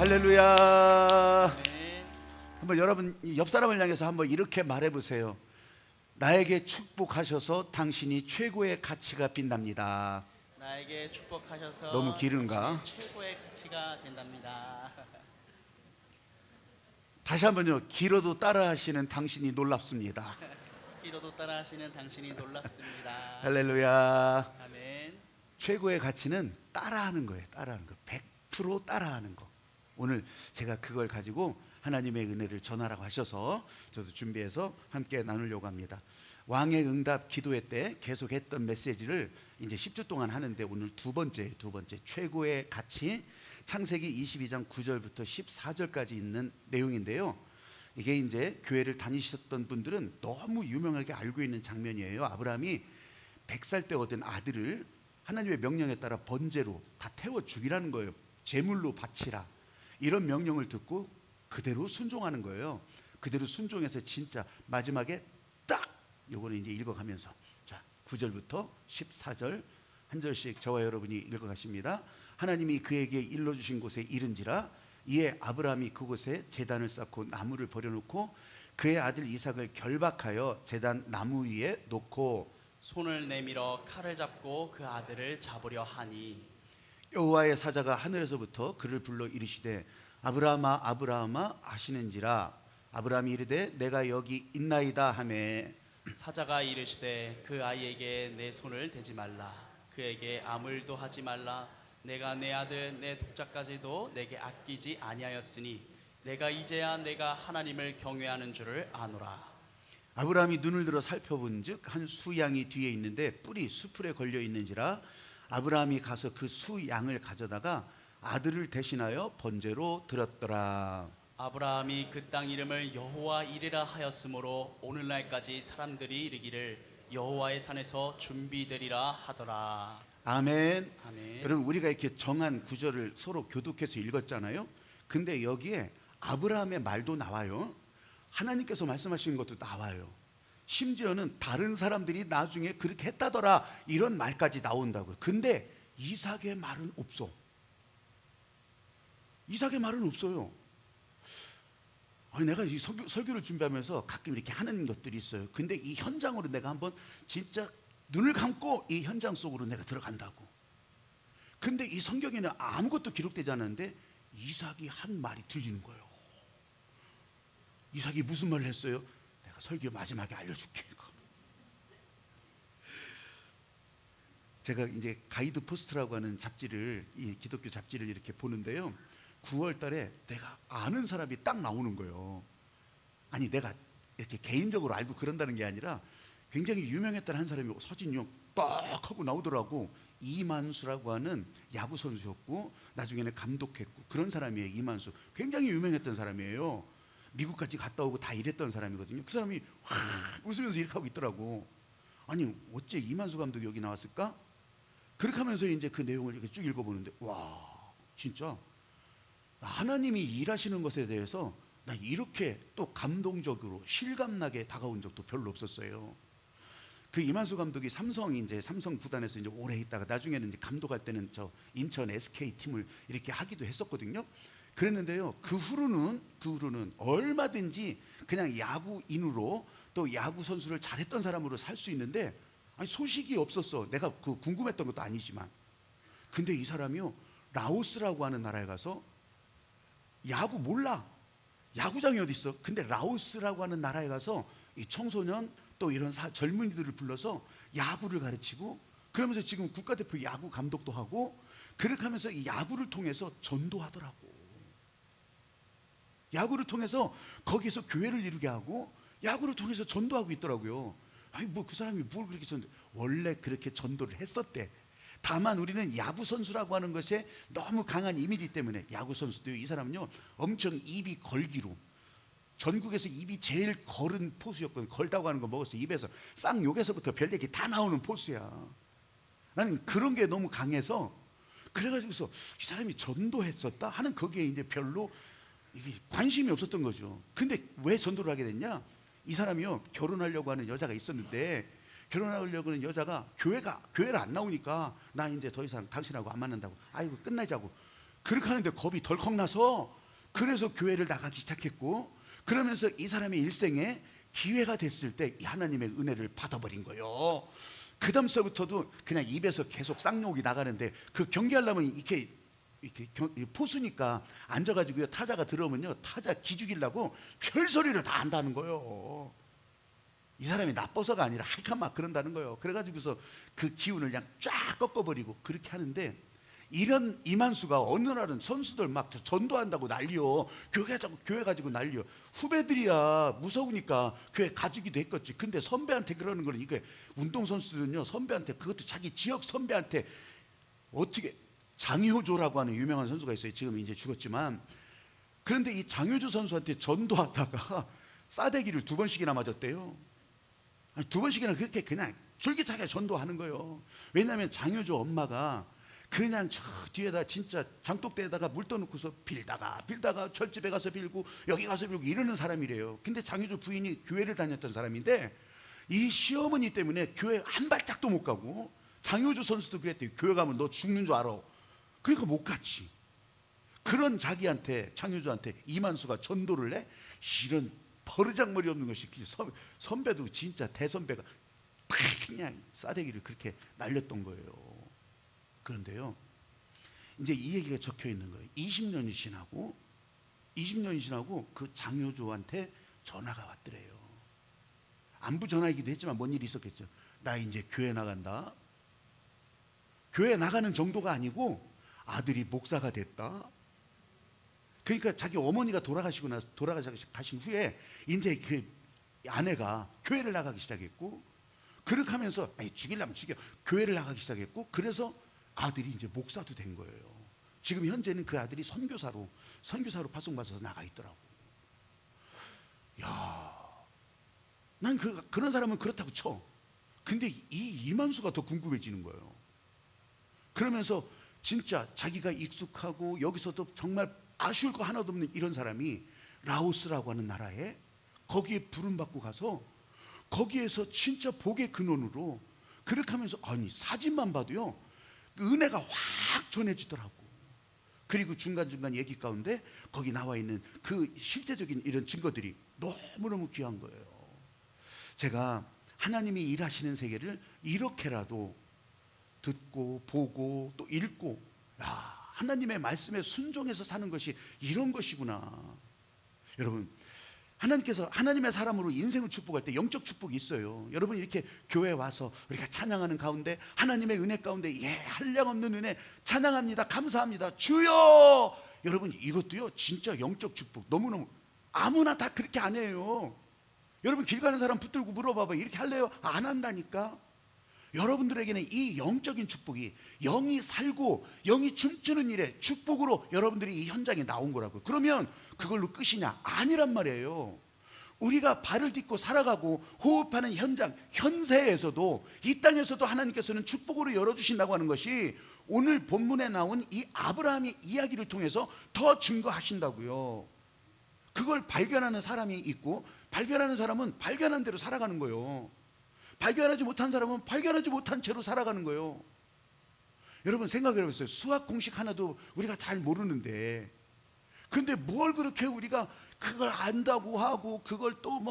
할렐루야. 네. 한번 여러분 옆 사람을 향해서 한번 이렇게 말해 보세요. 나에게 축복하셔서 당신이 최고의 가치가 빛납니다. 나에게 축복하셔서 너무 길은가? 당신의 최고의 가치가 된답니다. 다시 한번요. 길어도 따라하시는 당신이 놀랍습니다. 길어도 따라하시는 당신이 놀랍습니다. 할렐루야. 아멘. 최고의 가치는 따라하는 거예요. 따라하는 거. 100% 따라하는 거. 오늘 제가 그걸 가지고 하나님의 은혜를 전하라고 하셔서 저도 준비해서 함께 나누려고 합니다. 왕의 응답 기도회 때 계속 했던 메시지를 이제 10주 동안 하는데 오늘 두 번째 최고의 가치, 창세기 22장 9절부터 14절까지 있는 내용인데요. 이게 이제 교회를 다니셨던 분들은 너무 유명하게 알고 있는 장면이에요. 아브라함이 100살 때 얻은 아들을 하나님의 명령에 따라 번제로 다 태워 죽이라는 거예요. 제물로 바치라. 이런 명령을 듣고 그대로 순종하는 거예요. 그대로 순종해서 진짜 마지막에 딱 요거는 이제 읽어가면서 자 9절부터 14절 한 절씩 저와 여러분이 읽어가십니다. 하나님이 그에게 일러주신 곳에 이른지라 이에 아브라함이 그곳에 제단을 쌓고 나무를 버려놓고 그의 아들 이삭을 결박하여 제단 나무 위에 놓고 손을 내밀어 칼을 잡고 그 아들을 잡으려 하니 여호와의 사자가 하늘에서부터 그를 불러 이르시되 아브라함아 아브라함아 하시는지라 아브라함이 이르되 내가 여기 있나이다 하매 사자가 이르시되 그 아이에게 내 손을 대지 말라 그에게 아무 일도 하지 말라 내가 내 아들 내 독자까지도 내게 아끼지 아니하였으니 내가 이제야 내가 하나님을 경외하는 줄을 아노라. 아브라함이 눈을 들어 살펴본즉 한 수양이 뒤에 있는데 뿔이 수풀에 걸려 있는지라 아브라함이 가서 그 수양을 가져다가 아들을 대신하여 번제로 드렸더라. 아브라함이 그 땅 이름을 여호와 이레라 하였으므로 오늘날까지 사람들이 이르기를 여호와의 산에서 준비되리라 하더라. 아멘. 아멘. 여러분 우리가 이렇게 정한 구절을 서로 교독해서 읽었잖아요. 근데 여기에 아브라함의 말도 나와요. 하나님께서 말씀하신 것도 나와요. 심지어는 다른 사람들이 나중에 그렇게 했다더라 이런 말까지 나온다고요. 근데 이삭의 말은 없어. 이삭의 말은 없어요. 아니, 내가 이 설교를 준비하면서 가끔 이렇게 하는 것들이 있어요. 근데 이 현장으로 내가 한번 진짜 눈을 감고 이 현장 속으로 내가 들어간다고. 근데 이 성경에는 아무것도 기록되지 않았는데 이삭이 한 말이 들리는 거예요. 이삭이 무슨 말을 했어요? 내가 설교 마지막에 알려줄게. 제가 이제 가이드 포스트라고 하는 잡지를 이 기독교 잡지를 이렇게 보는데요. 9월 달에 내가 아는 사람이 딱 나오는 거예요. 아니 내가 이렇게 개인적으로 알고 그런다는 게 아니라 굉장히 유명했다는 한 사람이 사진이 딱 하고 나오더라고. 이만수라고 하는 야구 선수였고 나중에는 감독했고 그런 사람이에요. 이만수 굉장히 유명했던 사람이에요. 미국까지 갔다 오고 다 일했던 사람이거든요. 그 사람이 확 웃으면서 이렇게 하고 있더라고. 아니 어째 이만수 감독이 여기 나왔을까? 그렇게 하면서 이제 그 내용을 이렇게 쭉 읽어보는데 와 진짜 하나님이 일하시는 것에 대해서 나 이렇게 또 감동적으로 실감나게 다가온 적도 별로 없었어요. 그 이만수 감독이 삼성 구단에서 이제 오래 있다가 나중에는 이제 감독할 때는 저 인천 SK 팀을 이렇게 하기도 했었거든요. 그랬는데요. 그 후로는 얼마든지 그냥 야구인으로 또 야구 선수를 잘했던 사람으로 살 수 있는데 아니 소식이 없었어. 내가 그 궁금했던 것도 아니지만. 근데 이 사람이요. 라오스라고 하는 나라에 가서 야구 몰라. 야구장이 어디 있어? 근데 라오스라고 하는 나라에 가서 이 청소년 또 이런 젊은이들을 불러서 야구를 가르치고 그러면서 지금 국가대표 야구 감독도 하고 그렇게 하면서 이 야구를 통해서 전도하더라고. 야구를 통해서 거기에서 교회를 이루게 하고 야구를 통해서 전도하고 있더라고요. 아니 뭐 그 사람이 뭘 그렇게 원래 그렇게 전도를 했었대. 다만 우리는 야구 선수라고 하는 것에 너무 강한 이미지 때문에 야구 선수도요. 이 사람은요 엄청 입이 걸기로 전국에서 입이 제일 거른 포수였거든. 걸다고 하는 거 먹었어. 입에서 쌍욕에서부터 별 얘기 다 나오는 포수야. 나는 그런 게 너무 강해서 그래가지고서 이 사람이 전도했었다 하는 거기에 이제 별로 이게 관심이 없었던 거죠. 근데 왜 전도를 하게 됐냐? 이 사람이요 결혼하려고 하는 여자가 있었는데 결혼하려고 하는 여자가 교회를 안 나오니까 나 이제 더 이상 당신하고 안 만난다고. 아이고 끝내자고. 그렇게 하는데 겁이 덜컥 나서 그래서 교회를 나가기 시작했고, 그러면서 이 사람의 일생에 기회가 됐을 때 이 하나님의 은혜를 받아버린 거예요. 그 다음서부터도 그냥 입에서 계속 쌍욕이 나가는데, 그 경기하려면 이렇게 포수니까 앉아가지고요, 타자가 들어오면요, 타자 기죽이려고 별소리를 다 한다는 거예요. 이 사람이 나빠서가 아니라 할까 막 그런다는 거예요. 그래가지고서 그 기운을 그냥 쫙 꺾어버리고 그렇게 하는데, 이런 이만수가 어느 날은 선수들 막 전도한다고 난리요, 교회 가지고 난리요. 후배들이야 무서우니까 교회 가주기도 했겠지. 근데 선배한테 그러는 거는, 이게 운동선수들은요, 선배한테, 그것도 자기 지역 선배한테 어떻게, 장효조라고 하는 유명한 선수가 있어요. 지금 이제 죽었지만, 그런데 이 장효조 선수한테 전도하다가 싸대기를 2번씩이나 맞았대요. 아니, 2번씩이나 그렇게 그냥 줄기차게 전도하는 거예요. 왜냐하면 장효조 엄마가 그냥 저 뒤에다 진짜 장독대에다가 물 떠놓고서 빌다가 절집에 가서 빌고 여기 가서 빌고 이러는 사람이래요. 근데 장효조 부인이 교회를 다녔던 사람인데, 이 시어머니 때문에 교회 한 발짝도 못 가고, 장효조 선수도 그랬대요. 교회 가면 너 죽는 줄 알아. 그러니까 못 갔지. 그런 자기한테, 장효조한테 이만수가 전도를 해? 이런 버르장머리 없는 것이, 선배도 진짜 대선배가 그냥 싸대기를 그렇게 날렸던 거예요. 그런데요, 이제 이 얘기가 적혀 있는 거예요. 20년이 지나고 그 장효조한테 전화가 왔더래요. 안부 전화이기도 했지만 뭔 일이 있었겠죠. 나 이제 교회 나간다. 교회 나가는 정도가 아니고 아들이 목사가 됐다. 그러니까 자기 어머니가 돌아가신 후에 이제 그 아내가 교회를 나가기 시작했고, 그렇게 하면서, 아니 죽이려면 죽여, 교회를 나가기 시작했고, 그래서 아들이 이제 목사도 된 거예요. 지금 현재는 그 아들이 선교사로 파송받아서 나가 있더라고. 야, 난 그런 사람은 그렇다고 쳐. 근데 이 이만수가 더 궁금해지는 거예요. 그러면서 진짜 자기가 익숙하고 여기서도 정말 아쉬울 거 하나도 없는 이런 사람이 라오스라고 하는 나라에, 거기에 부름받고 가서 거기에서 진짜 복의 근원으로 그렇게 하면서, 아니 사진만 봐도요 은혜가 확 전해지더라고. 그리고 중간중간 얘기 가운데 거기 나와 있는 그 실제적인 이런 증거들이 너무너무 귀한 거예요. 제가 하나님이 일하시는 세계를 이렇게라도 듣고 보고 또 읽고, 야, 하나님의 말씀에 순종해서 사는 것이 이런 것이구나. 여러분, 하나님께서 하나님의 사람으로 인생을 축복할 때 영적 축복이 있어요. 여러분, 이렇게 교회에 와서 우리가 찬양하는 가운데, 하나님의 은혜 가운데, 한량없는 은혜 찬양합니다, 감사합니다, 주여. 여러분, 이것도요 진짜 영적 축복. 너무너무 아무나 다 그렇게 안 해요. 여러분, 길 가는 사람 붙들고 물어봐봐, 이렇게 할래요? 안 한다니까. 여러분들에게는 이 영적인 축복이, 영이 살고 영이 춤추는 일에 축복으로 여러분들이 이 현장에 나온 거라고. 그러면 그걸로 끝이냐? 아니란 말이에요. 우리가 발을 딛고 살아가고 호흡하는 현장, 현세에서도, 이 땅에서도 하나님께서는 축복으로 열어주신다고 하는 것이 오늘 본문에 나온 이 아브라함의 이야기를 통해서 더 증거하신다고요. 그걸 발견하는 사람이 있고, 발견하는 사람은 발견한 대로 살아가는 거예요. 발견하지 못한 사람은 발견하지 못한 채로 살아가는 거예요. 여러분, 생각해 보세요. 수학 공식 하나도 우리가 잘 모르는데, 근데 뭘 그렇게 우리가 그걸 안다고 하고, 그걸 또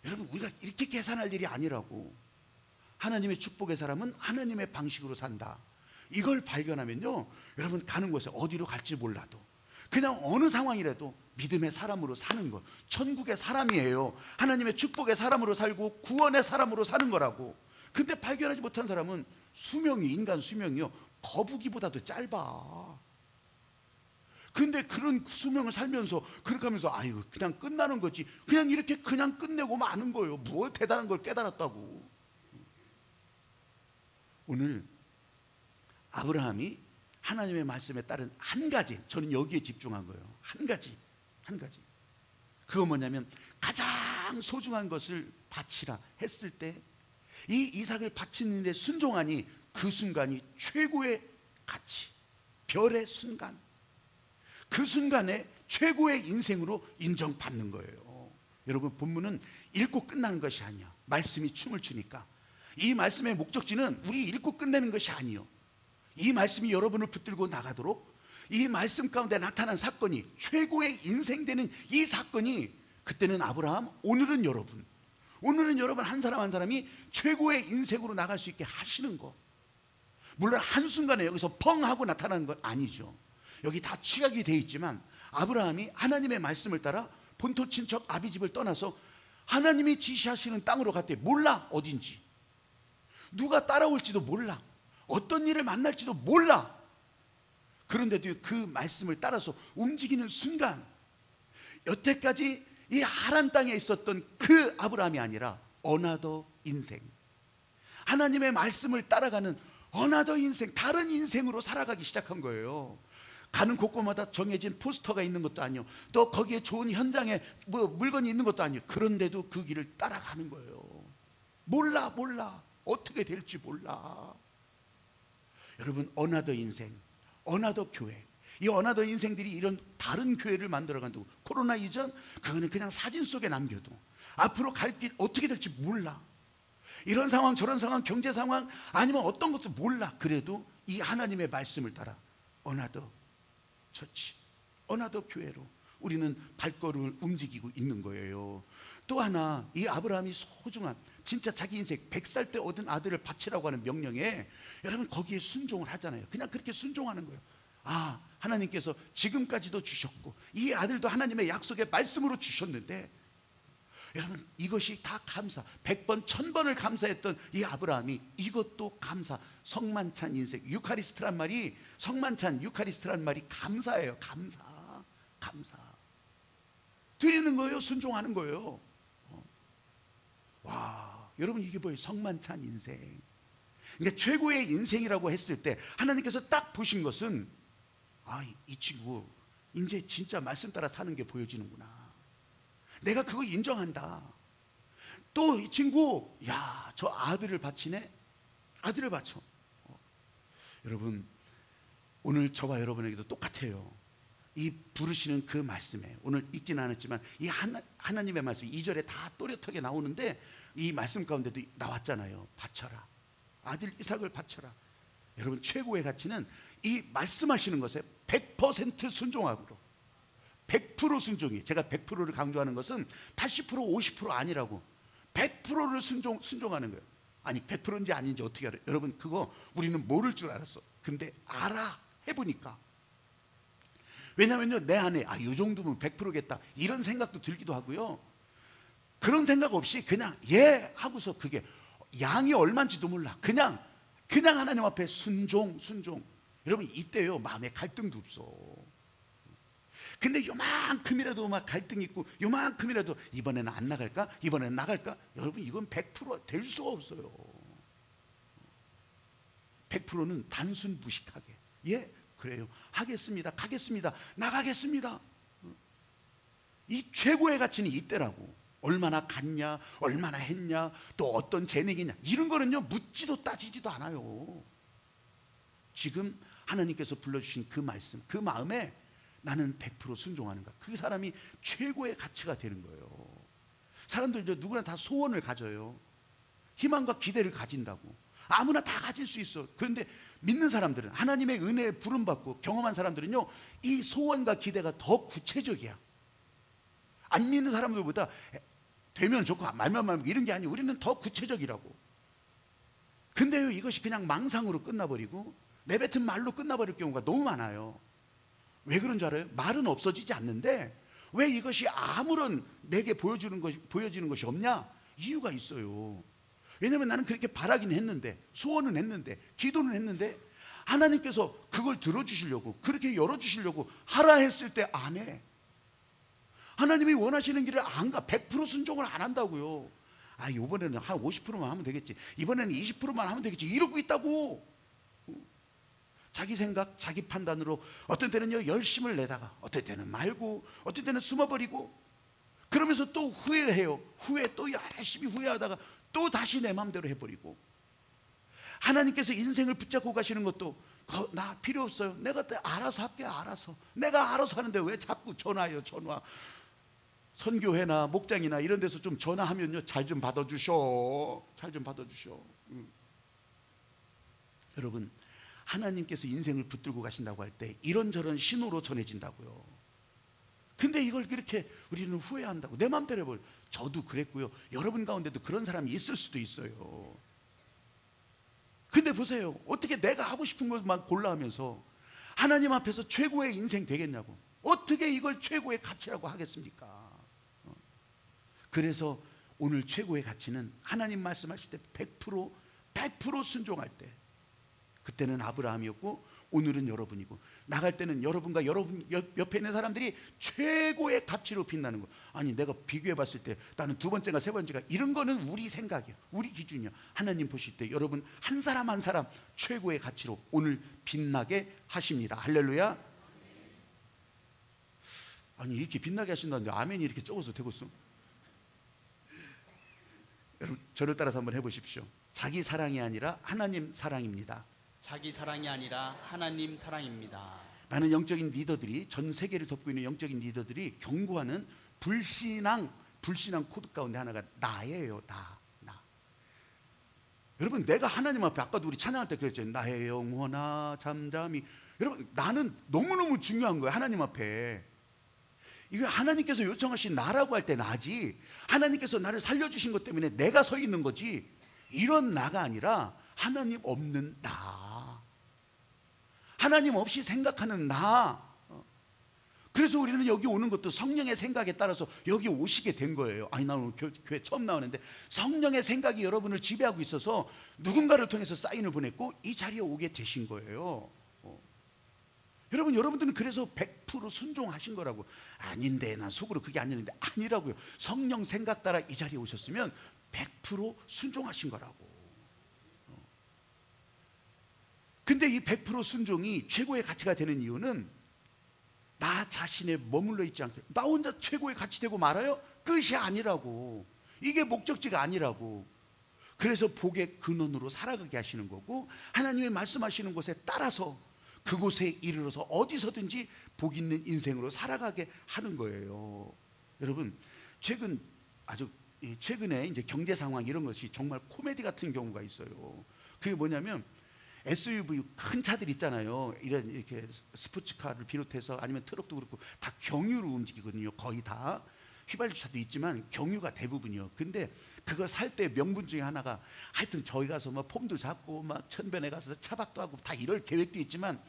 여러분, 우리가 이렇게 계산할 일이 아니라고. 하나님의 축복의 사람은 하나님의 방식으로 산다. 이걸 발견하면요, 여러분, 가는 곳에 어디로 갈지 몰라도 그냥 어느 상황이라도 믿음의 사람으로 사는 것, 천국의 사람이에요. 하나님의 축복의 사람으로 살고 구원의 사람으로 사는 거라고. 근데 발견하지 못한 사람은 인간 수명이요, 거북이보다도 짧아. 근데 그런 수명을 살면서 그렇게 하면서, 아유, 그냥 끝나는 거지, 그냥 이렇게 그냥 끝내고 마는 거예요. 뭘 대단한 걸 깨달았다고. 오늘 아브라함이 하나님의 말씀에 따른 한 가지, 저는 여기에 집중한 거예요. 한 가지. 그거 뭐냐면, 가장 소중한 것을 바치라 했을 때 이 이삭을 바치는 일에 순종하니 그 순간이 최고의 가치, 별의 순간, 그 순간에 최고의 인생으로 인정받는 거예요. 여러분, 본문은 읽고 끝나는 것이 아니야. 말씀이 춤을 추니까 이 말씀의 목적지는 우리 읽고 끝내는 것이 아니요, 이 말씀이 여러분을 붙들고 나가도록 이 말씀 가운데 나타난 사건이 최고의 인생 되는 이 사건이 그때는 아브라함, 오늘은 여러분 한 사람 한 사람이 최고의 인생으로 나갈 수 있게 하시는 거. 물론 한순간에 여기서 펑 하고 나타나는 건 아니죠. 여기 다 취약이 되어 있지만 아브라함이 하나님의 말씀을 따라 본토 친척 아비집을 떠나서 하나님이 지시하시는 땅으로 갔대. 몰라 어딘지, 누가 따라올지도 몰라, 어떤 일을 만날지도 몰라. 그런데도 그 말씀을 따라서 움직이는 순간 여태까지 이 하란 땅에 있었던 그 아브라함이 아니라 어나더 인생, 하나님의 말씀을 따라가는 어나더 인생, 다른 인생으로 살아가기 시작한 거예요. 가는 곳곳마다 정해진 포스터가 있는 것도 아니요, 또 거기에 좋은 현장에 뭐 물건이 있는 것도 아니요. 그런데도 그 길을 따라가는 거예요. 몰라 어떻게 될지 몰라. 여러분, 어나더 인생, 어나더 교회, 이 어나더 인생들이 이런 다른 교회를 만들어간다고. 코로나 이전 그거는 그냥 사진 속에 남겨도 앞으로 갈 길 어떻게 될지 몰라. 이런 상황 저런 상황, 경제 상황 아니면 어떤 것도 몰라. 그래도 이 하나님의 말씀을 따라 어나더 처치, 어나더 교회로 우리는 발걸음을 움직이고 있는 거예요. 또 하나, 이 아브라함이 소중한 진짜 자기 인생 100살 때 얻은 아들을 바치라고 하는 명령에 여러분 거기에 순종을 하잖아요. 그냥 그렇게 순종하는 거예요. 아, 하나님께서 지금까지도 주셨고 이 아들도 하나님의 약속의 말씀으로 주셨는데, 여러분 이것이 다 감사, 100번 1000번을 감사했던 이 아브라함이 이것도 감사, 성만찬 인생. 유카리스트란 말이, 성만찬 유카리스트란 말이 감사예요. 감사 드리는 거예요. 순종하는 거예요. 와, 여러분 이게 뭐예요? 성만찬 인생. 그러니까 최고의 인생이라고 했을 때 하나님께서 딱 보신 것은, 아, 이 친구 이제 진짜 말씀 따라 사는 게 보여지는구나. 내가 그거 인정한다. 또 이 친구, 야, 저 아들을 바치네. 아들을 바쳐. 여러분 오늘 저와 여러분에게도 똑같아요. 이 부르시는 그 말씀에 오늘 읽지는 않았지만 이 하나님의 말씀 2절에 다 또렷하게 나오는데 이 말씀 가운데도 나왔잖아요. 바쳐라, 아들 이삭을 바쳐라. 여러분 최고의 가치는 이 말씀하시는 것에 100% 순종하고 100% 순종이, 제가 100%를 강조하는 것은 80% 50% 아니라고, 100%를 순종하는 거예요. 아니 100%인지 아닌지 어떻게 알아요? 여러분 그거 우리는 모를 줄 알았어. 근데 알아, 해보니까. 왜냐면요, 내 안에 이 정도면 100%겠다 이런 생각도 들기도 하고요. 그런 생각 없이 그냥 예 하고서 그게 양이 얼마인지도 몰라. 그냥 하나님 앞에 순종. 여러분 이때요 마음에 갈등도 없어. 근데 요만큼이라도 막 갈등이 있고 요만큼이라도 이번에는 안 나갈까? 이번에는 나갈까? 여러분 이건 100% 될 수가 없어요. 100%는 단순 무식하게 예 그래요, 하겠습니다, 가겠습니다, 나가겠습니다. 이 최고의 가치는 이때라고. 얼마나 갔냐, 얼마나 했냐, 또 어떤 재능이냐, 이런 거는요 묻지도 따지지도 않아요. 지금 하나님께서 불러주신 그 말씀, 그 마음에 나는 100% 순종하는가, 그 사람이 최고의 가치가 되는 거예요. 사람들도 누구나 다 소원을 가져요. 희망과 기대를 가진다고. 아무나 다 가질 수 있어. 그런데 믿는 사람들은, 하나님의 은혜에 부름받고 경험한 사람들은요 이 소원과 기대가 더 구체적이야. 안 믿는 사람들보다 되면 좋고 말만 말고 이런 게 아니고 우리는 더 구체적이라고. 근데요 이것이 그냥 망상으로 끝나버리고 내뱉은 말로 끝나버릴 경우가 너무 많아요. 왜 그런 줄 알아요? 말은 없어지지 않는데 왜 이것이 아무런 내게 보여지는 것이 없냐? 이유가 있어요. 왜냐하면 나는 그렇게 바라긴 했는데, 소원은 했는데, 기도는 했는데 하나님께서 그걸 들어주시려고, 그렇게 열어주시려고 하라 했을 때 안 해. 하나님이 원하시는 길을 안 가. 100% 순종을 안 한다고요. 이번에는 한 50%만 하면 되겠지, 이번에는 20%만 하면 되겠지, 이러고 있다고. 자기 생각, 자기 판단으로 어떤 때는요 열심을 내다가 어떤 때는 말고 어떤 때는 숨어버리고, 그러면서 또 후회해요. 또 열심히 후회하다가 또 다시 내 마음대로 해버리고. 하나님께서 인생을 붙잡고 가시는 것도 나 필요 없어요, 내가 알아서 할게, 내가 알아서 하는데 왜 자꾸 전화. 선교회나 목장이나 이런 데서 좀 전화하면요 잘 좀 받아주셔. 여러분 하나님께서 인생을 붙들고 가신다고 할 때 이런저런 신호로 전해진다고요. 근데 이걸 그렇게 우리는 후회한다고 내 마음대로 해버려. 저도 그랬고요. 여러분 가운데도 그런 사람이 있을 수도 있어요. 근데 보세요. 어떻게 내가 하고 싶은 것만 골라 하면서 하나님 앞에서 최고의 인생 되겠냐고. 어떻게 이걸 최고의 가치라고 하겠습니까? 그래서 오늘 최고의 가치는 하나님 말씀하실 때 100% 순종할 때, 그때는 아브라함이었고 오늘은 여러분이고, 나갈 때는 여러분과 여러분 옆에 있는 사람들이 최고의 가치로 빛나는 거. 아니 내가 비교해 봤을 때 나는 두 번째가 세 번째가, 이런 거는 우리 생각이야, 우리 기준이야. 하나님 보실 때 여러분 한 사람 한 사람 최고의 가치로 오늘 빛나게 하십니다. 할렐루야. 아니 이렇게 빛나게 하신다는데 아멘이 이렇게 적어서 되겠어? 여러분 저를 따라서 한번 해보십시오. 자기 사랑이 아니라 하나님 사랑입니다. 자기 사랑이 아니라 하나님 사랑입니다. 많은 영적인 리더들이, 전 세계를 덮고 있는 영적인 리더들이 경고하는 불신앙 코드 가운데 하나가 나예요. 나. 여러분 내가 하나님 앞에, 아까도 우리 찬양할 때 그랬잖아요. 나의 영혼아 잠잠히. 여러분 나는 너무너무 중요한 거예요. 하나님 앞에 이거 하나님께서 요청하신 나라고 할 때 나지, 하나님께서 나를 살려주신 것 때문에 내가 서 있는 거지, 이런 나가 아니라 하나님 없는 나, 하나님 없이 생각하는 나. 그래서 우리는 여기 오는 것도 성령의 생각에 따라서 여기 오시게 된 거예요. 아니 나는 오늘 교회 처음 나오는데 성령의 생각이 여러분을 지배하고 있어서 누군가를 통해서 사인을 보냈고 이 자리에 오게 되신 거예요. 여러분들은 그래서 100% 순종하신 거라고. 아닌데 난 속으로 그게 아니는데, 아니라고요. 성령 생각 따라 이 자리에 오셨으면 100% 순종하신 거라고. 근데 이 100% 순종이 최고의 가치가 되는 이유는 나 자신에 머물러 있지 않게, 나 혼자 최고의 가치 되고 말아요? 끝이 아니라고. 이게 목적지가 아니라고. 그래서 복의 근원으로 살아가게 하시는 거고, 하나님의 말씀하시는 곳에 따라서 그곳에 이르러서 어디서든지 복 있는 인생으로 살아가게 하는 거예요. 여러분 아주 최근에 이제 경제 상황 이런 것이 정말 코미디 같은 경우가 있어요. 그게 뭐냐면 SUV 큰 차들 있잖아요. 이렇게 스포츠카를 비롯해서 아니면 트럭도 그렇고 다 경유로 움직이거든요. 거의 다. 휘발유차도 있지만 경유가 대부분이요. 근데 그거 살 때 명분 중에 하나가, 하여튼 저희 가서 막 폼도 잡고 막 천변에 가서 차박도 하고 다 이럴 계획도 있지만,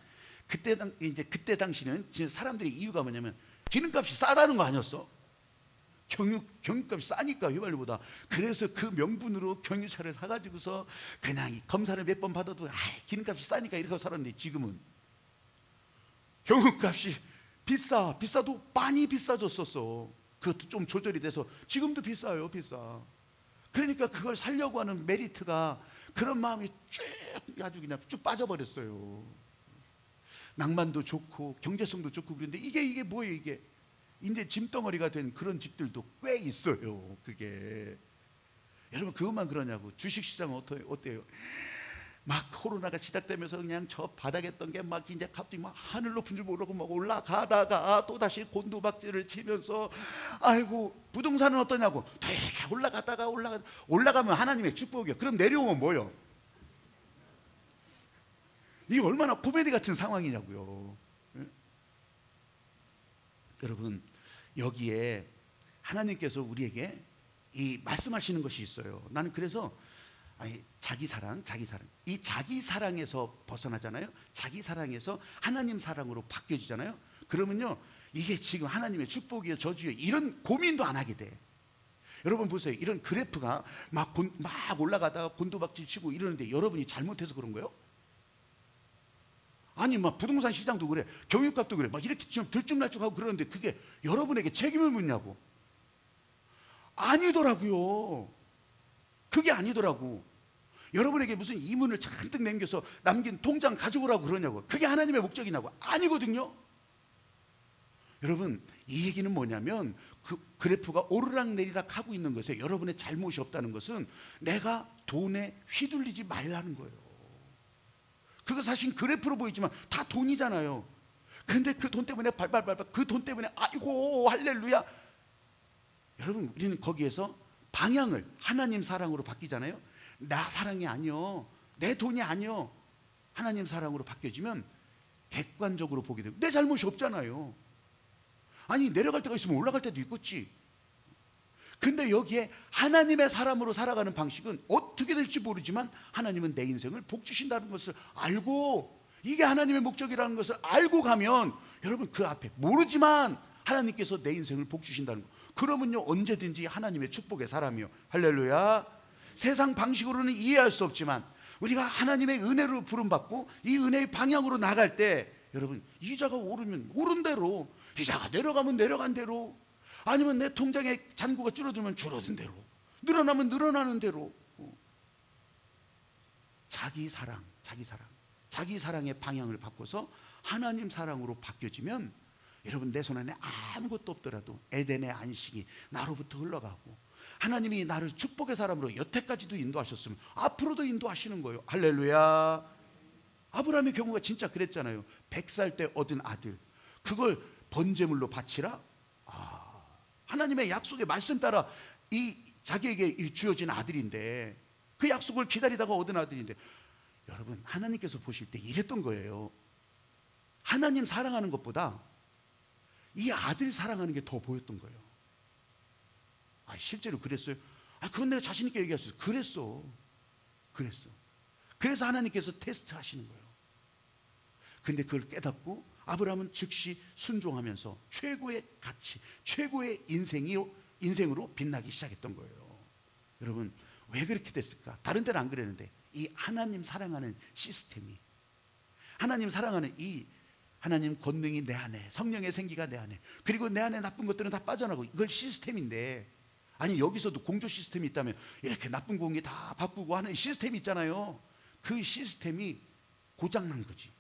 그때 당시는 진짜 사람들이 이유가 뭐냐면 기름값이 싸다는 거 아니었어? 경유값이 싸니까 휘발유보다. 그래서 그 명분으로 경유차를 사가지고서 그냥 검사를 몇 번 받아도 기름값이 싸니까 이렇게 살았는데, 지금은 경유값이 비싸도 많이 비싸졌었어. 그것도 좀 조절이 돼서 지금도 비싸요. 비싸. 그러니까 그걸 살려고 하는 메리트가, 그런 마음이 쭉 아주 그냥 쭉 빠져버렸어요. 낭만도 좋고 경제성도 좋고 그런데 이게 뭐예요? 이게 이제 짐덩어리가 된 그런 집들도 꽤 있어요. 그게 여러분 그것만 그러냐고. 주식시장은 어때요? 막 코로나가 시작되면서 그냥 저 바닥에 있던 게 막 이제 갑자기 막 하늘 높은 줄 모르고 막 올라가다가 또 다시 곤두박질을 치면서, 아이고 부동산은 어떠냐고. 또 이렇게 올라가면 하나님의 축복이요. 그럼 내려오면 뭐요? 이게 얼마나 코미디 같은 상황이냐고요. 여러분 여기에 하나님께서 우리에게 이 말씀하시는 것이 있어요. 나는 그래서 자기 사랑 이 자기 사랑에서 벗어나잖아요. 자기 사랑에서 하나님 사랑으로 바뀌어지잖아요. 그러면요 이게 지금 하나님의 축복이요 저주요 이런 고민도 안 하게 돼. 여러분 보세요. 이런 그래프가 막 올라가다가 곤두박질 치고 이러는데 여러분이 잘못해서 그런 거예요? 아니 막 부동산 시장도 그래, 경유값도 그래, 막 이렇게 지금 들쭉날쭉하고 그러는데 그게 여러분에게 책임을 묻냐고. 아니더라고요. 그게 아니더라고. 여러분에게 무슨 이문을 잔뜩 남겨서 남긴 통장 가져오라고 그러냐고. 그게 하나님의 목적이냐고. 아니거든요. 여러분 이 얘기는 뭐냐면 그 그래프가 오르락내리락 하고 있는 것에 여러분의 잘못이 없다는 것은 내가 돈에 휘둘리지 말라는 거예요. 그거 사실 그래프로 보이지만 다 돈이잖아요. 그런데 그 돈 때문에 발발발발, 그 돈 때문에 아이고 할렐루야. 여러분 우리는 거기에서 방향을 하나님 사랑으로 바뀌잖아요. 나 사랑이 아니요, 내 돈이 아니요, 하나님 사랑으로 바뀌어지면 객관적으로 보게 되고, 내 잘못이 없잖아요. 아니, 내려갈 때가 있으면 올라갈 때도 있겠지. 근데 여기에 하나님의 사람으로 살아가는 방식은 어떻게 될지 모르지만 하나님은 내 인생을 복 주신다는 것을 알고, 이게 하나님의 목적이라는 것을 알고 가면, 여러분 그 앞에 모르지만 하나님께서 내 인생을 복 주신다는 거, 그러면요 언제든지 하나님의 축복의 사람이요. 할렐루야. 세상 방식으로는 이해할 수 없지만 우리가 하나님의 은혜로 부름받고 이 은혜의 방향으로 나갈 때, 여러분 이자가 오르면 오른 대로, 이자가 내려가면 내려간 대로, 아니면 내 통장의 잔고가 줄어들면 줄어든 대로, 늘어나면 늘어나는 대로, 자기 사랑의 방향을 바꿔서 하나님 사랑으로 바뀌어지면, 여러분 내 손 안에 아무것도 없더라도 에덴의 안식이 나로부터 흘러가고, 하나님이 나를 축복의 사람으로 여태까지도 인도하셨으면 앞으로도 인도하시는 거예요. 할렐루야. 아브라함의 경우가 진짜 그랬잖아요. 100살 때 얻은 아들, 그걸 번제물로 바치라. 하나님의 약속의 말씀 따라 이 자기에게 주어진 아들인데, 그 약속을 기다리다가 얻은 아들인데, 여러분 하나님께서 보실 때 이랬던 거예요. 하나님 사랑하는 것보다 이 아들 사랑하는 게 더 보였던 거예요. 실제로 그랬어요? 그건 내가 자신 있게 얘기할 수 있어. 그랬어. 그래서 하나님께서 테스트 하시는 거예요. 근데 그걸 깨닫고 아브라함은 즉시 순종하면서 최고의 가치, 최고의 인생으로 빛나기 시작했던 거예요. 여러분 왜 그렇게 됐을까? 다른 데는 안 그랬는데 이 하나님 사랑하는 시스템이, 하나님 사랑하는 이 하나님 권능이 내 안에, 성령의 생기가 내 안에, 그리고 내 안에 나쁜 것들은 다 빠져나가고, 이걸 시스템인데, 아니 여기서도 공조 시스템이 있다면 이렇게 나쁜 공기 다 바꾸고 하는 시스템이 있잖아요. 그 시스템이 고장난 거지.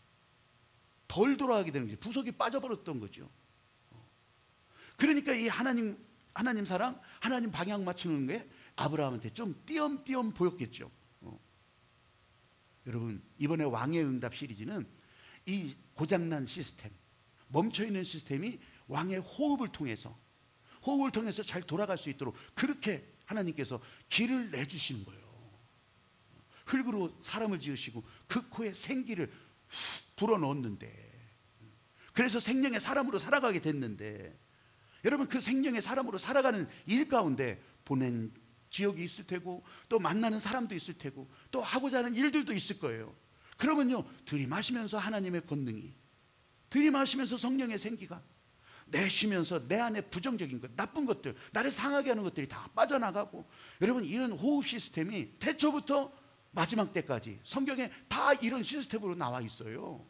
덜 돌아가게 되는 거지. 부속이 빠져버렸던 거죠. 그러니까 이 하나님 사랑, 하나님 방향 맞추는 게 아브라함한테 좀 띄엄띄엄 보였겠죠. 여러분 이번에 왕의 응답 시리즈는 이 고장난 시스템, 멈춰있는 시스템이 왕의 호흡을 통해서 잘 돌아갈 수 있도록 그렇게 하나님께서 길을 내주시는 거예요. 흙으로 사람을 지으시고 그 코에 생기를 불어넣었는데, 그래서 생명의 사람으로 살아가게 됐는데, 여러분 그 생명의 사람으로 살아가는 일 가운데 보낸 지역이 있을 테고, 또 만나는 사람도 있을 테고, 또 하고자 하는 일들도 있을 거예요. 그러면요 들이마시면서 하나님의 권능이, 들이마시면서 성령의 생기가, 내쉬면서 내 안에 부정적인 것, 나쁜 것들, 나를 상하게 하는 것들이 다 빠져나가고, 여러분 이런 호흡 시스템이 태초부터 마지막 때까지 성경에 다 이런 시스템으로 나와 있어요.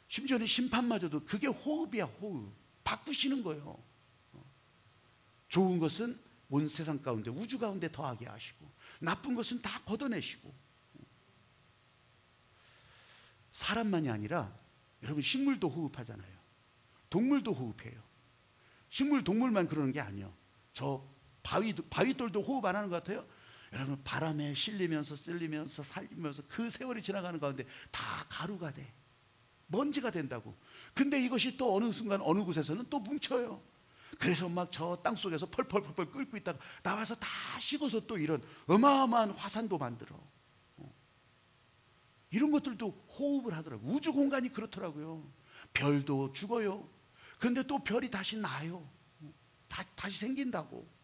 심지어는 심판마저도 그게 호흡이야. 호흡 바꾸시는 거예요. 좋은 것은 온 세상 가운데, 우주 가운데 더하게 하시고, 나쁜 것은 다 걷어내시고. 사람만이 아니라 여러분 식물도 호흡하잖아요. 동물도 호흡해요. 식물, 동물만 그러는 게 아니에요. 저 바위돌도 호흡 안 하는 것 같아요. 여러분 바람에 실리면서 쓸리면서 살리면서 그 세월이 지나가는 가운데 다 가루가 돼, 먼지가 된다고. 근데 이것이 또 어느 순간 어느 곳에서는 또 뭉쳐요. 그래서 막 저 땅속에서 펄펄펄펄 끓고 있다가 나와서 다 식어서 또 이런 어마어마한 화산도 만들어. 이런 것들도 호흡을 하더라고요. 우주 공간이 그렇더라고요. 별도 죽어요. 근데 또 별이 다시 나요. 다시 생긴다고.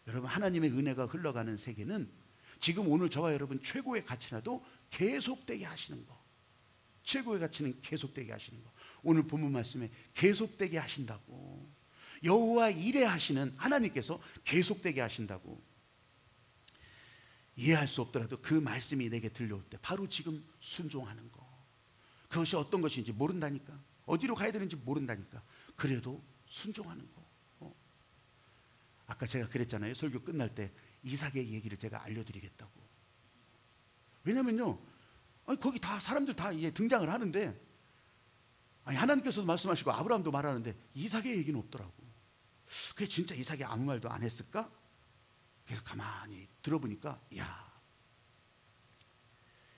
여러분 하나님의 은혜가 흘러가는 세계는 지금 오늘 저와 여러분 최고의 가치라도 계속되게 하시는 거, 최고의 가치는 계속되게 하시는 거. 오늘 본문 말씀에 계속되게 하신다고, 여호와 이레 하시는 하나님께서 계속되게 하신다고. 이해할 수 없더라도 그 말씀이 내게 들려올 때 바로 지금 순종하는 거, 그것이 어떤 것인지 모른다니까, 어디로 가야 되는지 모른다니까, 그래도 순종하는 거. 아까 제가 그랬잖아요. 설교 끝날 때 이삭의 얘기를 제가 알려드리겠다고. 왜냐면요 거기 다 사람들 다 이제 등장을 하는데, 하나님께서도 말씀하시고 아브라함도 말하는데 이삭의 얘기는 없더라고. 그게 진짜 이삭이 아무 말도 안 했을까? 그래서 가만히 들어보니까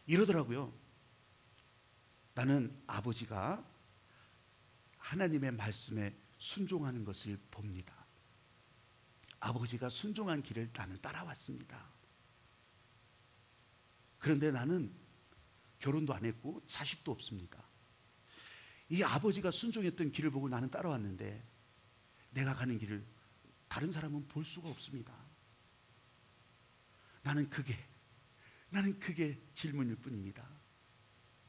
이러더라고요. 나는 아버지가 하나님의 말씀에 순종하는 것을 봅니다. 아버지가 순종한 길을 나는 따라왔습니다. 그런데 나는 결혼도 안 했고 자식도 없습니다. 이 아버지가 순종했던 길을 보고 나는 따라왔는데 내가 가는 길을 다른 사람은 볼 수가 없습니다. 나는 그게 질문일 뿐입니다.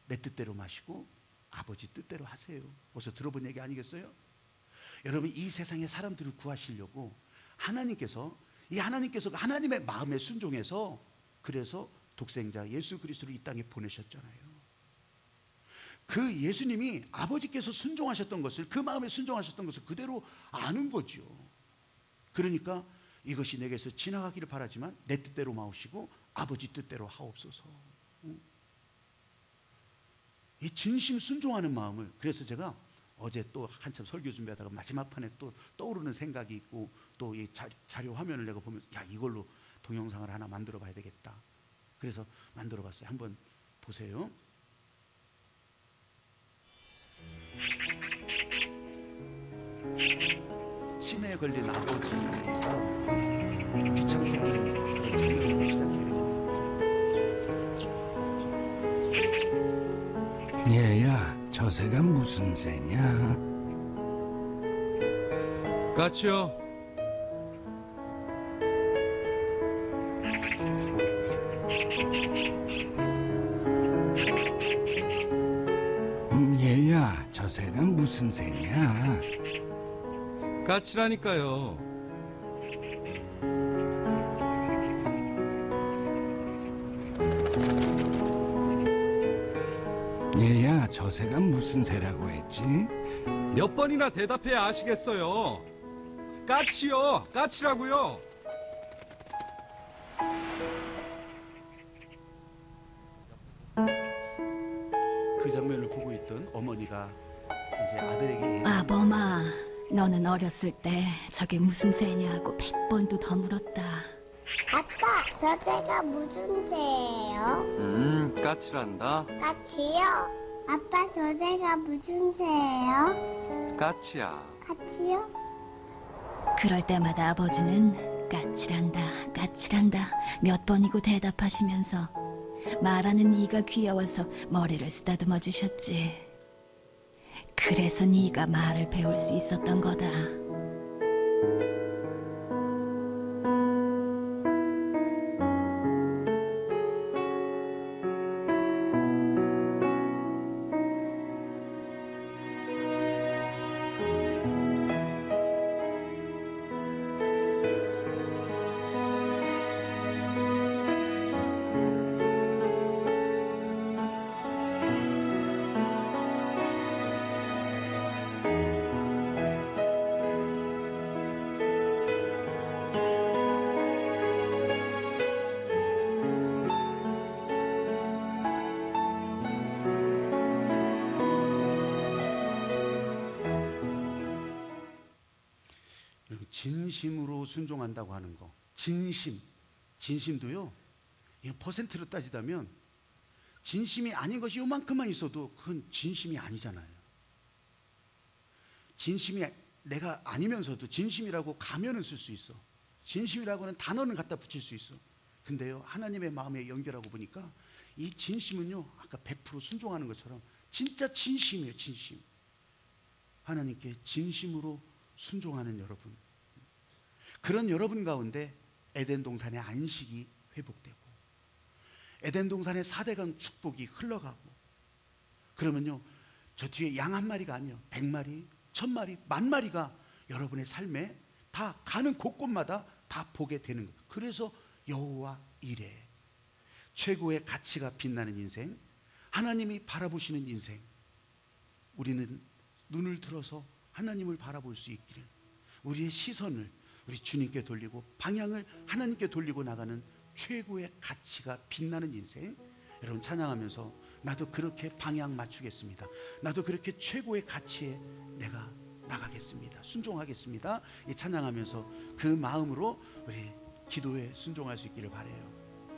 내 뜻대로 마시고 아버지 뜻대로 하세요. 어디서 들어본 얘기 아니겠어요? 여러분, 이 세상의 사람들을 구하시려고 하나님께서 하나님의 마음에 순종해서 그래서 독생자 예수 그리스도를 이 땅에 보내셨잖아요. 그 예수님이 아버지께서 순종하셨던 것을, 그 마음에 순종하셨던 것을 그대로 아는 거죠. 그러니까 이것이 내게서 지나가기를 바라지만 내 뜻대로 마오시고 아버지 뜻대로 하옵소서. 이 진심 순종하는 마음을, 그래서 제가 어제 또 한참 설교 준비하다가 마지막 판에 또 떠오르는 생각이 있고, 또 이 자료 화면을 내가 보면서 야, 이걸로 동영상을 하나 만들어 봐야 되겠다. 그래서 만들어 봤어요. 한번 보세요. 치매에 걸린 아버지가 귀찮게 하는 그런 장면으로 시작해요. 얘야, 저 새가 무슨 새냐? 까치요. 얘야, 저 새가 무슨 새냐? 까치라니까요. 얘야, 저 새가 무슨 새라고 했지? 몇 번이나 대답해야 아시겠어요. 까치요. 까치라고요. 그 장면을 보고 있던 어머니가 이제 아들에게 아범아, 너는 어렸을 때 저게 무슨 새냐고 100번도 더 물었다. 아빠, 저 새가 무슨 새예요? 까치란다. 까치요? 아빠, 저 새가 무슨 새예요? 까치야. 까치요? 그럴 때마다 아버지는 까칠한다, 까칠한다 몇 번이고 대답하시면서 말하는 네가 귀여워서 머리를 쓰다듬어 주셨지. 그래서 네가 말을 배울 수 있었던 거다. 진심으로 순종한다고 하는 거, 진심도요, 이 퍼센트로 따지자면 진심이 아닌 것이 요만큼만 있어도 그건 진심이 아니잖아요. 진심이 내가 아니면서도 진심이라고 가면은 쓸 수 있어. 진심이라고는 단어는 갖다 붙일 수 있어. 근데요, 하나님의 마음에 연결하고 보니까 이 진심은요, 아까 100% 순종하는 것처럼 진짜 진심이에요. 진심. 하나님께 진심으로 순종하는 여러분, 그런 여러분 가운데 에덴 동산의 안식이 회복되고 에덴 동산의 4대강 축복이 흘러가고, 그러면요, 저 뒤에 양 한 마리가 아니에요. 100마리, 1000마리, 10,000마리가 여러분의 삶에 다 가는 곳곳마다 다 보게 되는 거예요. 그래서 여호와 이레, 최고의 가치가 빛나는 인생, 하나님이 바라보시는 인생, 우리는 눈을 들어서 하나님을 바라볼 수 있기를, 우리의 시선을 우리 주님께 돌리고 방향을 하나님께 돌리고 나가는 최고의 가치가 빛나는 인생. 여러분, 찬양하면서 나도 그렇게 방향 맞추겠습니다. 나도 그렇게 최고의 가치에 내가 나가겠습니다. 순종하겠습니다. 이 찬양하면서 그 마음으로 우리 기도에 순종할 수 있기를 바라요.